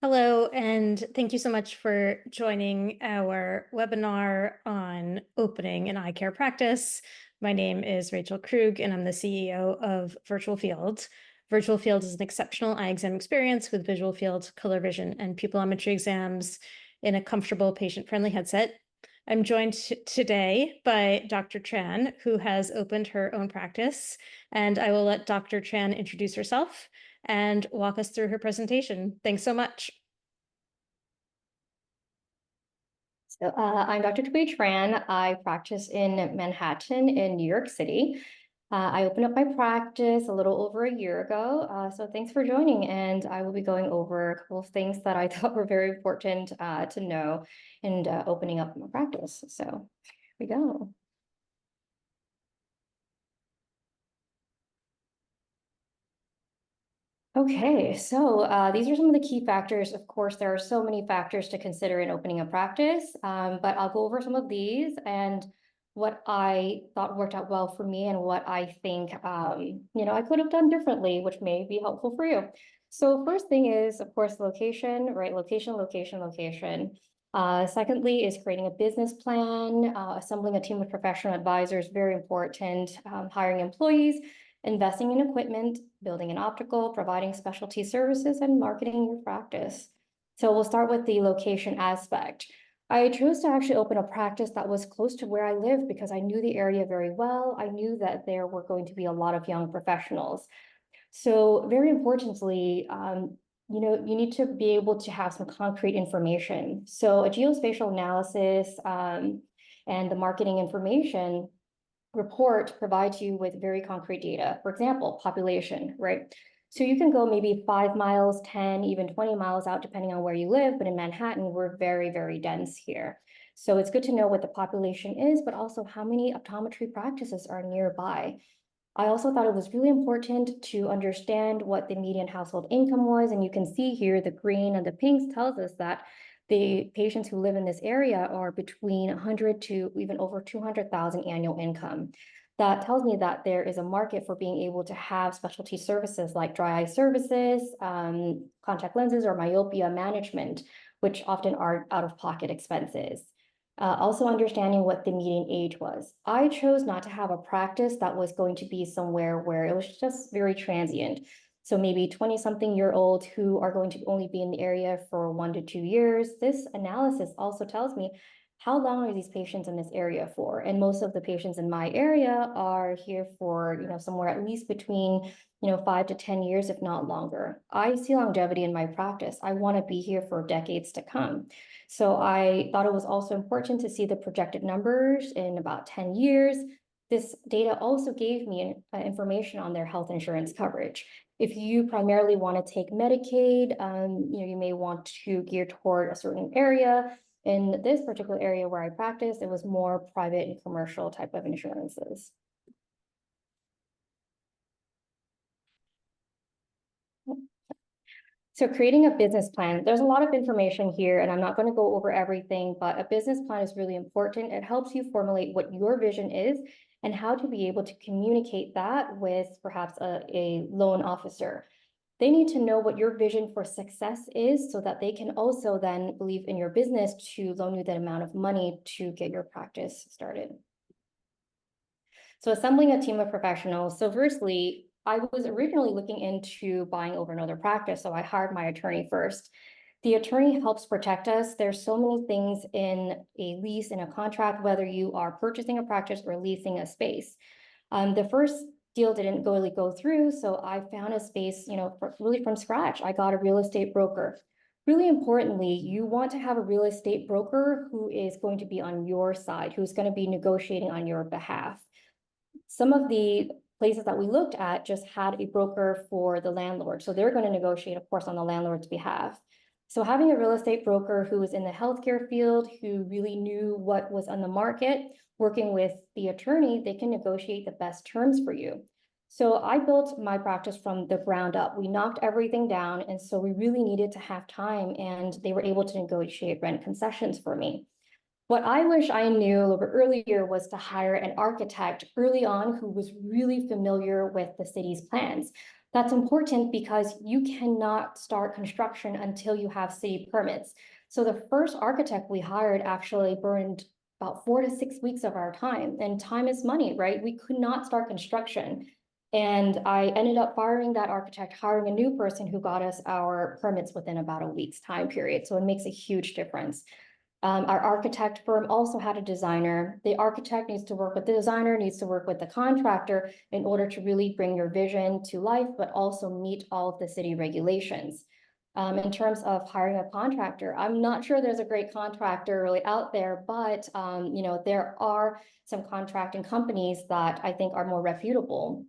Hello, and thank you so much for joining our webinar on opening an eye care practice. My name is Rachel Krug, and I'm the CEO of Virtual Field. Virtual Field is an exceptional eye exam experience with visual field, color vision, and pupillometry exams in a comfortable, patient-friendly headset. I'm joined today by Dr. Tran, who has opened her own practice, and I will let Dr. Tran introduce herself and walk us through her presentation. Thanks so much. I'm Dr. Thuy Tran. I practice in Manhattan in New York City. I opened up my practice a little over a year ago. So thanks for joining. And I will be going over a couple of things that I thought were very important to know in opening up my practice. So here we go. Okay, so these are some of the key factors. Of course, there are so many factors to consider in opening a practice, but I'll go over some of these and what I thought worked out well for me and what I think, I could have done differently, which may be helpful for you. So first thing is, of course, location, right? Location, location, location. Secondly is creating a business plan, assembling a team of professional advisors, very important, hiring employees, investing in equipment, building an optical, providing specialty services, and marketing your practice. So we'll start with the location aspect. I chose to actually open a practice that was close to where I live because I knew the area very well. I knew that there were going to be a lot of young professionals. So very importantly, you need to be able to have some concrete information. So a geospatial analysis and the marketing information report provides you with very concrete data. For example, population, right? So you can go maybe 5 miles, 10, even 20 miles out, depending on where you live. But in Manhattan, we're very, very dense here. So it's good to know what the population is, but also how many optometry practices are nearby. I also thought it was really important to understand what the median household income was. And you can see here the green and the pinks tells us that the patients who live in this area are between 100 to even over 200,000 annual income. That tells me that there is a market for being able to have specialty services like dry eye services, contact lenses, or myopia management, which often are out-of-pocket expenses. Also understanding what the median age was. I chose not to have a practice that was going to be somewhere where it was just very transient. So maybe 20-something-year-olds who are going to only be in the area for 1 to 2 years. This analysis also tells me how long are these patients in this area for? And most of the patients in my area are here for, somewhere at least between, 5 to 10 years, if not longer. I see longevity in my practice. I want to be here for decades to come. So I thought it was also important to see the projected numbers in about 10 years. This data also gave me information on their health insurance coverage. If you primarily want to take Medicaid, you may want to gear toward a certain area. In this particular area where I practice, it was more private and commercial type of insurances. So creating a business plan, there's a lot of information here, and I'm not going to go over everything, but a business plan is really important. It helps you formulate what your vision is and how to be able to communicate that with perhaps a loan officer. They need to know what your vision for success is so that they can also then believe in your business to loan you that amount of money to get your practice started. So assembling a team of professionals. So firstly, I was originally looking into buying over another practice, so I hired my attorney first. The attorney helps protect us. There's so many things in a lease, in a contract, whether you are purchasing a practice or leasing a space. The first deal didn't really go through, so I found a space, really from scratch. I got a real estate broker. Really importantly, you want to have a real estate broker who is going to be on your side, who's going to be negotiating on your behalf. Some of the places that we looked at just had a broker for the landlord. So they're going to negotiate, of course, on the landlord's behalf. So having a real estate broker who was in the healthcare field, who really knew what was on the market, working with the attorney, they can negotiate the best terms for you. So I built my practice from the ground up. We knocked everything down. And so we really needed to have time, and they were able to negotiate rent concessions for me. What I wish I knew a little bit earlier was to hire an architect early on who was really familiar with the city's plans. That's important because you cannot start construction until you have city permits. So the first architect we hired actually burned about 4 to 6 weeks of our time, and time is money, right? We could not start construction. And I ended up firing that architect, hiring a new person who got us our permits within about a week's time period. So it makes a huge difference. Our architect firm also had a designer. The architect needs to work with the designer, needs to work with the contractor in order to really bring your vision to life, but also meet all of the city regulations. In terms of hiring a contractor, I'm not sure there's a great contractor really out there, but there are some contracting companies that I think are more reputable.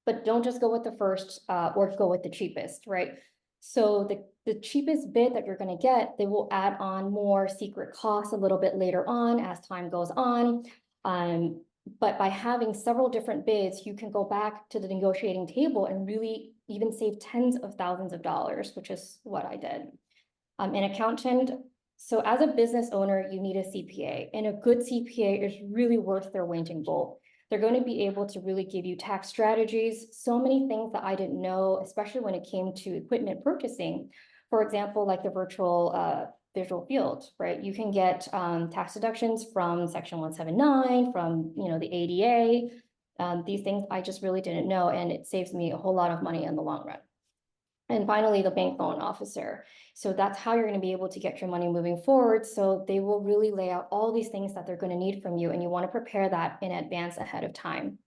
But don't just go with the first or go with the cheapest, right? So the cheapest bid that you're going to get, they will add on more secret costs a little bit later on as time goes on. But by having several different bids, you can go back to the negotiating table and really even save tens of thousands of dollars, which is what I did. An accountant. So as a business owner, you need a CPA, and a good CPA is really worth their weight in gold. They're going to be able to really give you tax strategies, so many things that I didn't know, especially when it came to equipment purchasing. For example, like the virtual visual field, right? You can get tax deductions from Section 179, from the ADA. These things I just really didn't know, and it saves me a whole lot of money in the long run. And finally, the bank loan officer. So that's how you're going to be able to get your money moving forward. So they will really lay out all these things that they're going to need from you, and you want to prepare that in advance ahead of time.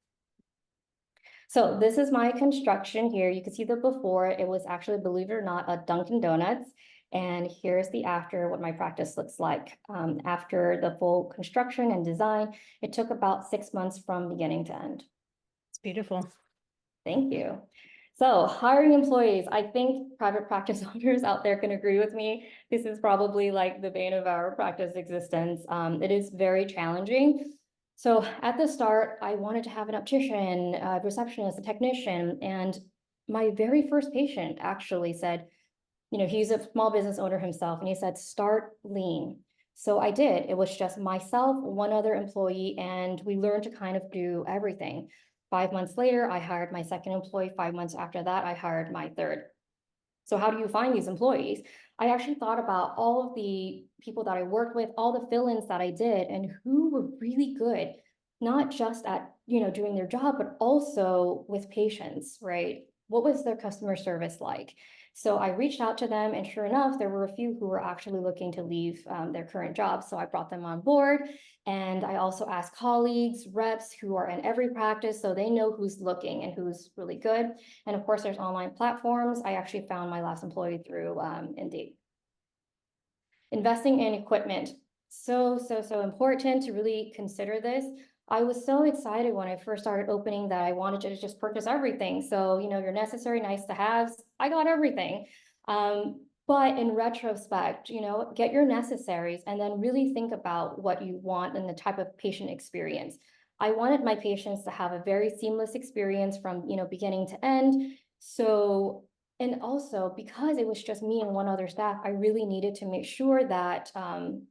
So this is my construction here. You can see the before. It was actually, believe it or not, a Dunkin' Donuts. And here's the after, what my practice looks like. After the full construction and design, it took about 6 months from beginning to end. It's beautiful. Thank you. So hiring employees, I think private practice owners out there can agree with me. This is probably like the bane of our practice existence. It is very challenging. So at the start, I wanted to have an optician, a receptionist, a technician, and my very first patient actually said, he's a small business owner himself, and he said, start lean. So I did. It was just myself, one other employee, and we learned to kind of do everything. 5 months later, I hired my second employee. 5 months after that, I hired my third. So how do you find these employees? I actually thought about all of the people that I worked with, all the fill-ins that I did, and who were really good, not just at, doing their job, but also with patients, right? What was their customer service like? So I reached out to them, and sure enough, there were a few who were actually looking to leave their current jobs. So I brought them on board. And I also asked colleagues, reps who are in every practice, so they know who's looking and who's really good. And of course, there's online platforms. I actually found my last employee through Indeed. Investing in equipment. So important to really consider this. I was so excited when I first started opening that I wanted to just purchase everything. So, your necessary nice to haves, I got everything. But in retrospect, get your necessaries and then really think about what you want and the type of patient experience. I wanted my patients to have a very seamless experience from, beginning to end. So, and also because it was just me and one other staff, I really needed to make sure that,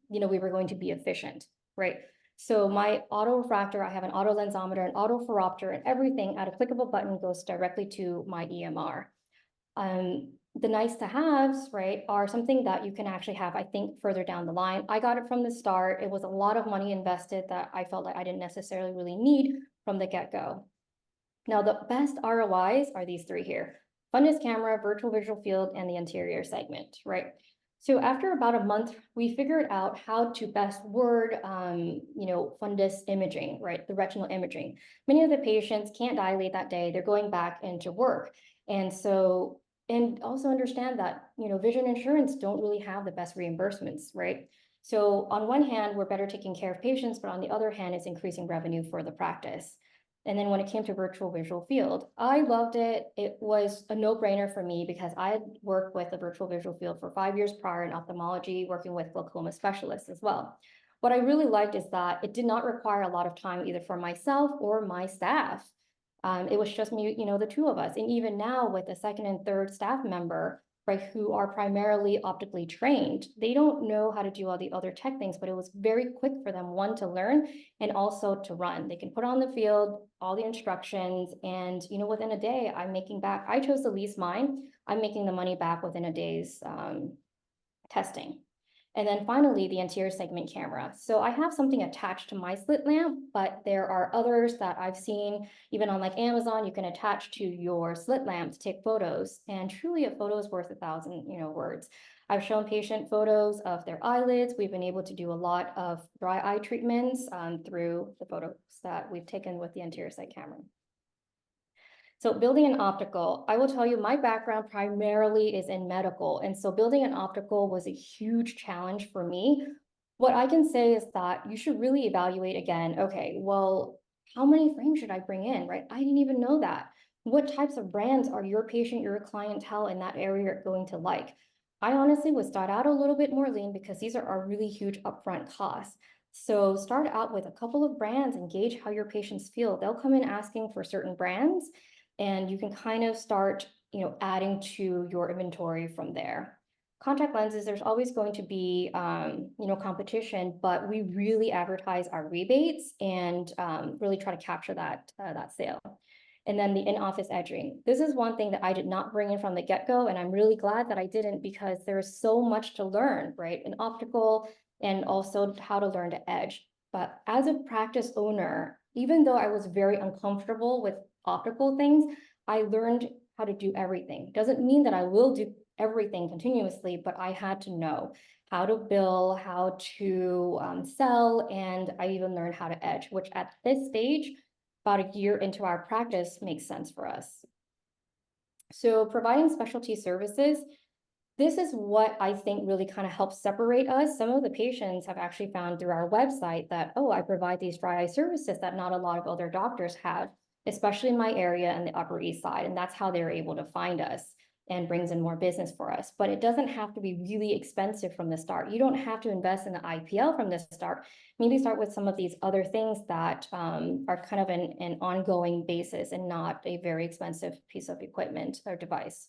we were going to be efficient, right? So my auto refractor, I have an auto lensometer, an auto phoropter, and everything at a clickable button goes directly to my EMR. The nice to haves, right, are something that you can actually have, I think, further down the line. I got it from the start. It was a lot of money invested that I felt like I didn't necessarily really need from the get-go. Now, the best ROIs are these three here: fundus camera, virtual visual field, and the anterior segment, right? So after about a month, we figured out how to best word, fundus imaging, right? The retinal imaging. Many of the patients can't dilate that day. They're going back into work. And so, and also understand that, vision insurance don't really have the best reimbursements, right? So on one hand, we're better taking care of patients, but on the other hand, it's increasing revenue for the practice. And then when it came to virtual visual field, I loved it. It was a no-brainer for me because I had worked with the virtual visual field for 5 years prior in ophthalmology, working with glaucoma specialists as well. What I really liked is that it did not require a lot of time either for myself or my staff. It was just me, the two of us. And even now with the second and third staff member, right, who are primarily optically trained. They don't know how to do all the other tech things, but it was very quick for them, one, to learn and also to run. They can put on the field all the instructions, and within a day, I'm making back. I chose to lease mine. I'm making the money back within a day's testing. And then finally, the anterior segment camera. So I have something attached to my slit lamp, but there are others that I've seen, even on like Amazon, you can attach to your slit lamp to take photos. And truly a photo is worth 1,000, words. I've shown patient photos of their eyelids. We've been able to do a lot of dry eye treatments through the photos that we've taken with the anterior side camera. So building an optical, I will tell you, my background primarily is in medical. And so building an optical was a huge challenge for me. What I can say is that you should really evaluate again, okay, well, how many frames should I bring in, right? I didn't even know that. What types of brands are your patient, your clientele in that area going to like? I honestly would start out a little bit more lean because these are really huge upfront costs. So start out with a couple of brands and gauge how your patients feel. They'll come in asking for certain brands, and you can kind of start, adding to your inventory from there. Contact lenses, there's always going to be, competition, but we really advertise our rebates and really try to capture that sale. And then the in-office edging. This is one thing that I did not bring in from the get-go, and I'm really glad that I didn't, because there's so much to learn, right? In optical, and also how to learn to edge. But as a practice owner, even though I was very uncomfortable with optical things, I learned how to do everything. Doesn't mean that I will do everything continuously, but I had to know how to bill, how to sell, and I even learned how to edge, which at this stage, about a year into our practice, makes sense for us. So providing specialty services, this is what I think really kind of helps separate us. Some of the patients have actually found through our website that, oh, I provide these dry eye services that not a lot of other doctors have, especially in my area and the Upper East Side. And that's how they're able to find us and brings in more business for us. But it doesn't have to be really expensive from the start. You don't have to invest in the IPL from the start. Maybe start with some of these other things that are kind of an ongoing basis and not a very expensive piece of equipment or device.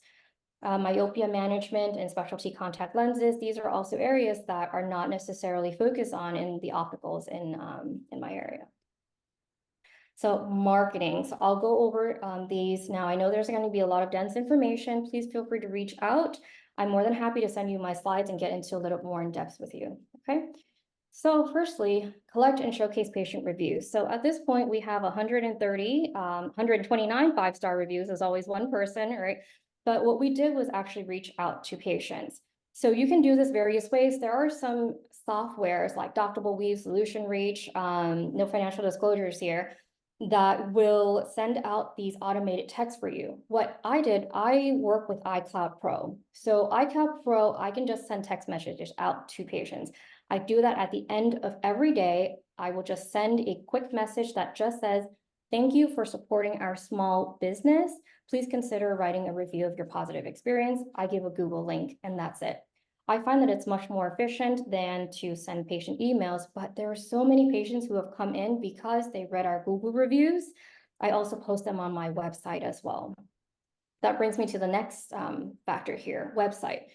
Myopia management and specialty contact lenses. These are also areas that are not necessarily focused on in the opticals in my area. So marketing, so I'll go over these now. I know there's going to be a lot of dense information. Please feel free to reach out. I'm more than happy to send you my slides and get into a little more in depth with you, okay? So firstly, collect and showcase patient reviews. So at this point, we have 130, 129 five-star reviews. There's always one person, right? But what we did was actually reach out to patients. So you can do this various ways. There are some softwares like Doctable Weave, Solution Reach, no financial disclosures here, that will send out these automated texts for you. What I did, I work with iCloud Pro. So iCloud Pro, I can just send text messages out to patients. I do that at the end of every day. I will just send a quick message that just says, thank you for supporting our small business. Please consider writing a review of your positive experience. I give a Google link, and that's it. I find that it's much more efficient than to send patient emails, but there are so many patients who have come in because they read our Google reviews. I also post them on my website as well. That brings me to the next factor here, website.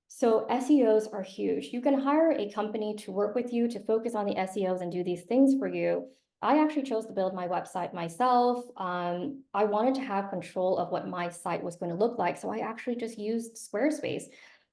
So SEOs are huge. You can hire a company to work with you to focus on the SEOs and do these things for you. I actually chose to build my website myself. I wanted to have control of what my site was going to look like. So I actually just used Squarespace.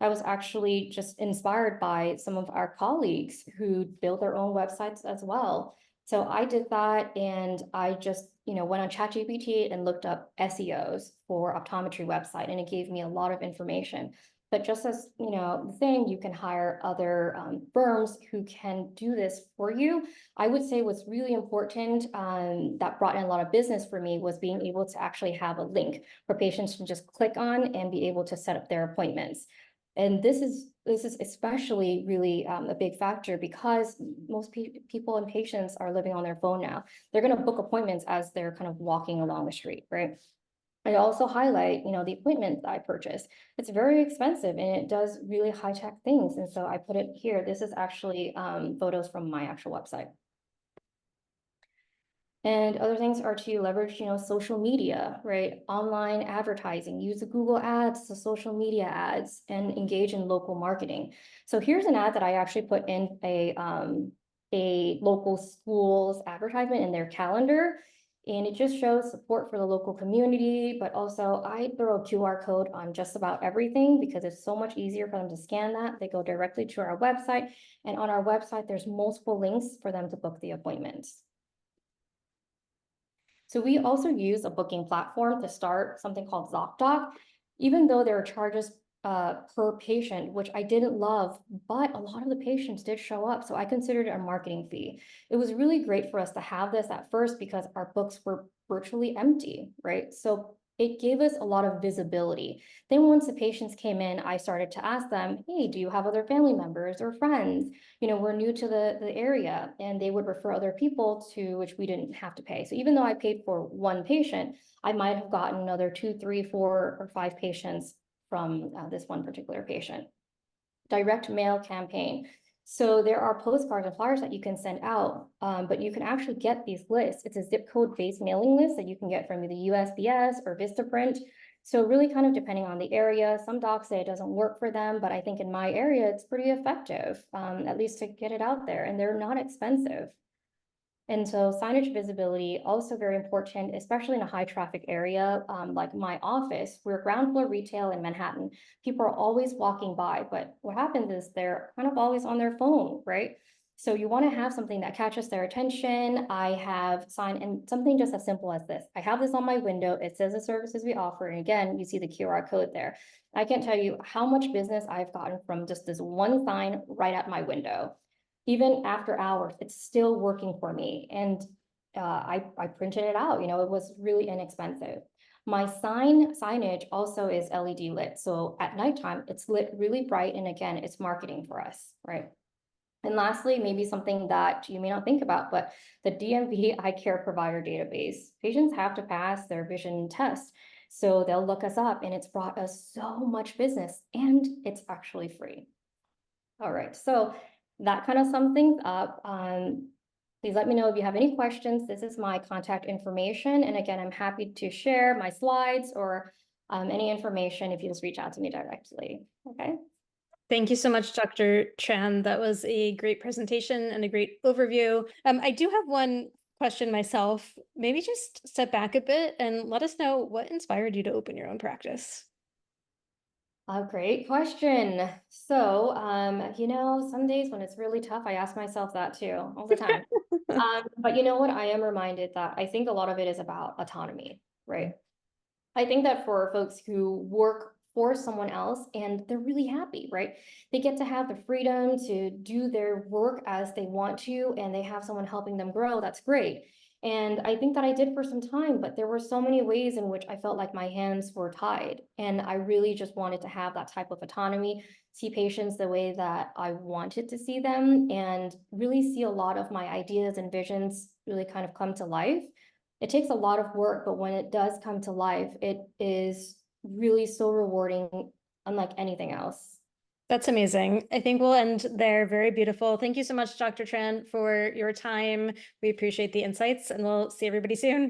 I was actually just inspired by some of our colleagues who built their own websites as well. So I did that, and I just, went on ChatGPT and looked up SEOs for optometry website, and it gave me a lot of information. But just as, the thing, you can hire other firms who can do this for you. I would say what's really important that brought in a lot of business for me was being able to actually have a link for patients to just click on and be able to set up their appointments. And this is especially really a big factor because most people and patients are living on their phone now. They're going to book appointments as they're kind of walking along the street, right? I also highlight, the equipment that I purchased. It's very expensive and it does really high-tech things. And so I put it here. This is actually photos from my actual website. And other things are to leverage, social media, right? Online advertising, use the Google ads, the social media ads, and engage in local marketing. So here's an ad that I actually put in a local school's advertisement in their calendar. And it just shows support for the local community, but also I throw a QR code on just about everything because it's so much easier for them to scan that. They go directly to our website, and on our website, there's multiple links for them to book the appointments. So we also use a booking platform to start, something called ZocDoc, even though there are charges per patient, which I didn't love, but a lot of the patients did show up. So I considered it a marketing fee. It was really great for us to have this at first because our books were virtually empty, right? So it gave us a lot of visibility. Then once the patients came in, I started to ask them, hey, do you have other family members or friends? We're new to the area, and they would refer other people to which we didn't have to pay. So even though I paid for one patient, I might have gotten another 2, 3, 4, or 5 patients from this one particular patient. Direct mail campaign. So there are postcards and flyers that you can send out, but you can actually get these lists. It's a zip code based mailing list that you can get from either USPS or Vistaprint. So really kind of depending on the area, some docs say it doesn't work for them, but I think in my area, it's pretty effective, at least to get it out there, and they're not expensive. And so signage visibility, also very important, especially in a high traffic area, like my office. We're ground floor retail in Manhattan. People are always walking by, but what happens is they're kind of always on their phone, right? So you want to have something that catches their attention. I have and something just as simple as this. I have this on my window. It says the services we offer. And again, you see the QR code there. I can't tell you how much business I've gotten from just this one sign right at my window. Even after hours, it's still working for me. And I printed it out, it was really inexpensive. My signage also is LED lit. So at nighttime, it's lit really bright. And again, it's marketing for us, right? And lastly, maybe something that you may not think about, but the DMV eye care provider database. Patients have to pass their vision test. So they'll look us up, and it's brought us so much business, and it's actually free. All right, so that kind of sums things up. Please let me know if you have any questions. This is my contact information. And again, I'm happy to share my slides or any information if you just reach out to me directly. Okay. Thank you so much, Dr. Tran. That was a great presentation and a great overview. I do have one question myself. Maybe just step back a bit and let us know what inspired you to open your own practice. A great question. So, some days when it's really tough, I ask myself that too, all the time. But you know what? I am reminded that I think a lot of it is about autonomy, right? I think that for folks who work for someone else and they're really happy, right? They get to have the freedom to do their work as they want to, and they have someone helping them grow. That's great. And I think that I did for some time, but there were so many ways in which I felt like my hands were tied. And I really just wanted to have that type of autonomy, see patients the way that I wanted to see them, and really see a lot of my ideas and visions really kind of come to life. It takes a lot of work, but when it does come to life, it is really so rewarding, unlike anything else. That's amazing. I think we'll end there. Very beautiful. Thank you so much, Dr. Tran, for your time. We appreciate the insights, and we'll see everybody soon.